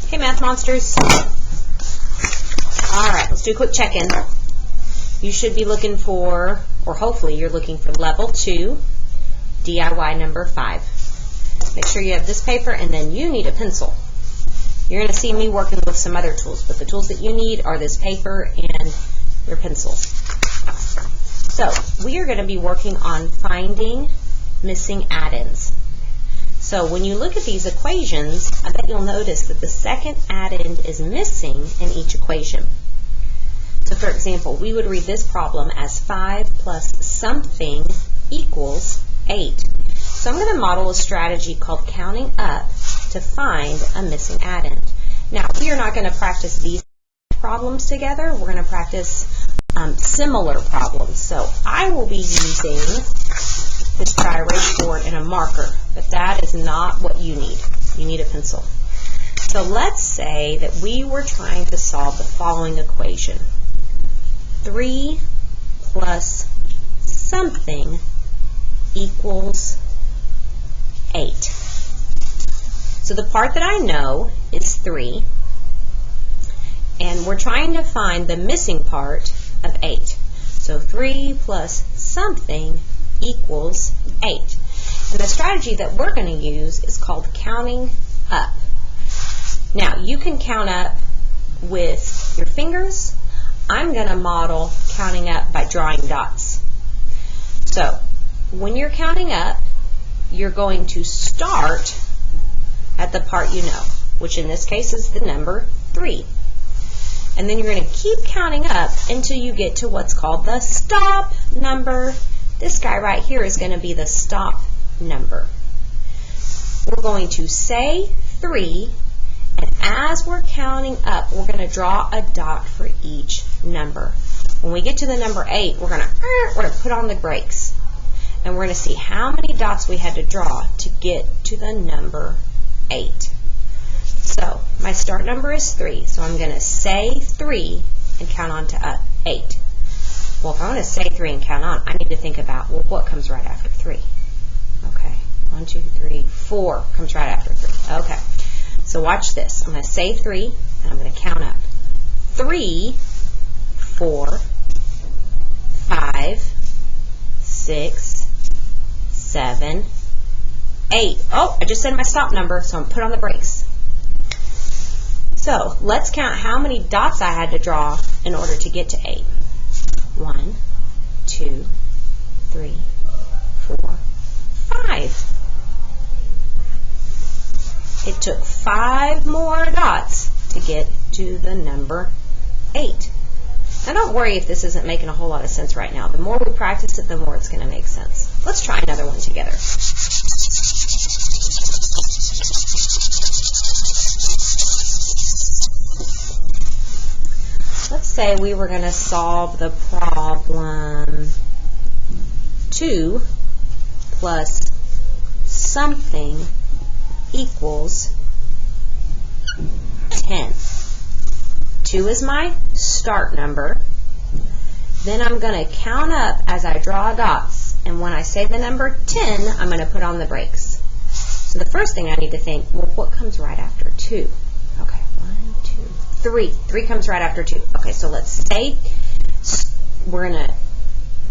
Hey, math monsters. All right, let's do a quick check-in. You should be looking for, or hopefully you're looking for level 2, DIY number 5. Make sure you have this paper, and then you need a pencil. You're going to see me working with some other tools, but the tools that you need are this paper and your pencil. So we are going to be working on finding missing addends. So when you look at these equations, I bet you'll notice that the second addend is missing in each equation. So for example, we would read this problem as 5 plus something equals 8. So I'm going to model a strategy called counting up to find a missing addend. Now, we are not going to practice these problems together. We're going to practice similar problems. So I will be using this dry erase board and a marker, but that is not what you need. You need a pencil. So let's say that we were trying to solve the following equation. 3 plus something equals 8. So the part that I know is 3, and we're trying to find the missing part of 8. So 3 plus something equals 8. And the strategy that we're going to use is called counting up. Now, you can count up with your fingers. I'm going to model counting up by drawing dots. So, when you're counting up, you're going to start at the part you know, which in this case is the number 3. And then you're going to keep counting up until you get to what's called the stop number. This guy right here is going to be the stop number. We're going to say 3, and as we're counting up, we're going to draw a dot for each number. When we get to the number 8, we're going to put on the brakes. And we're going to see how many dots we had to draw to get to the number 8. So my start number is 3, so I'm going to say 3 and count on to 8. Well, if I want to say 3 and count on, I need to think about, well, what comes right after 3? Okay, 1, 2, 3, 4 comes right after 3. Okay, so watch this. I'm going to say 3, and I'm going to count up. 3, 4, 5, 6, 7, 8. Oh, I just said my stop number, so I'm put on the brakes. So let's count how many dots I had to draw in order to get to 8. 1, 2, 3, 4, 5. It took 5 more dots to get to the number 8. Now don't worry if this isn't making a whole lot of sense right now. The more we practice it, the more it's going to make sense. Let's try another one together. Let's say we were going to solve the problem 2 plus something equals 10. 2 is my start number. Then I'm going to count up as I draw dots. And when I say the number 10, I'm going to put on the brakes. So the first thing I need to think, well, what comes right after 2? Okay, 1, 2, 3. 3 comes right after 2. Okay, so let's say we're going to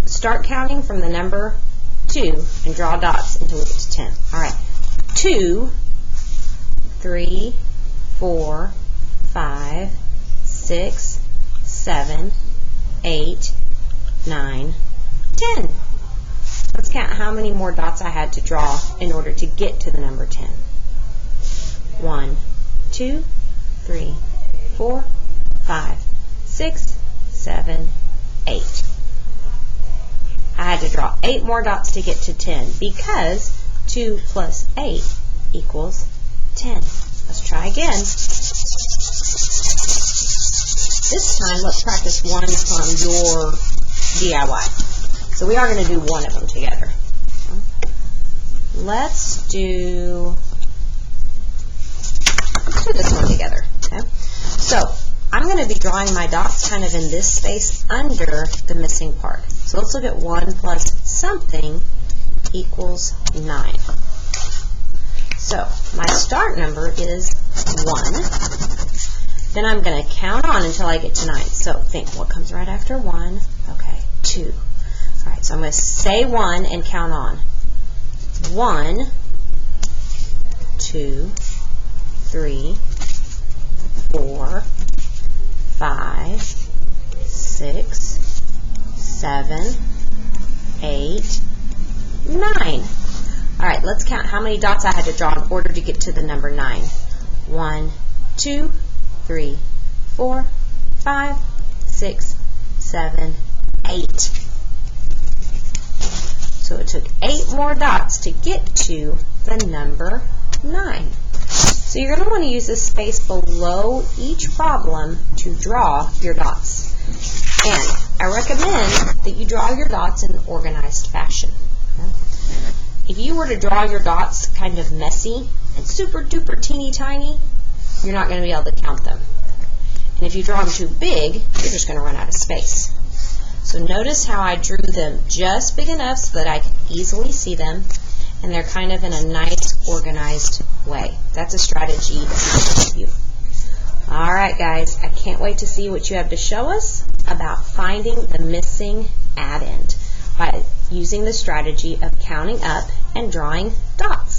start counting from the number 2 and draw dots until we get to 10. All right, 2, 3, 4, 5, 6, 7, 8, 9, 10. Let's count how many more dots I had to draw in order to get to the number 10. 1, 2, 3, 4, 5, 6, 7, 8. I had to draw 8 more dots to get to 10 because 2 plus 8 equals 10. Let's try again. This time, let's practice one from your DIY. So we are going to do one of them together. Let's do this one together. Okay? So I'm going to be drawing my dots kind of in this space under the missing part. So let's look at 1 plus something equals 9. So my start number is 1. Then I'm going to count on until I get to 9. So think, what comes right after 1? Okay, 2. All right, so I'm going to say 1 and count on. 1, 2, 3, 4, 5, 6, 7, 8, 9. All right, let's count how many dots I had to draw in order to get to the number 9. 1, 2, 3, 4, 5, 6, 7, 8. So it took 8 more dots to get to the number 9. So you're going to want to use the space below each problem to draw your dots. And I recommend that you draw your dots in an organized fashion. Okay? If you were to draw your dots kind of messy and super duper teeny tiny, you're not going to be able to count them. And if you draw them too big, you're just going to run out of space. So notice how I drew them just big enough so that I can easily see them, and they're kind of in a nice, organized way. That's a strategy that we can give you. All right, guys, I can't wait to see what you have to show us about finding the missing addend by using the strategy of counting up and drawing dots.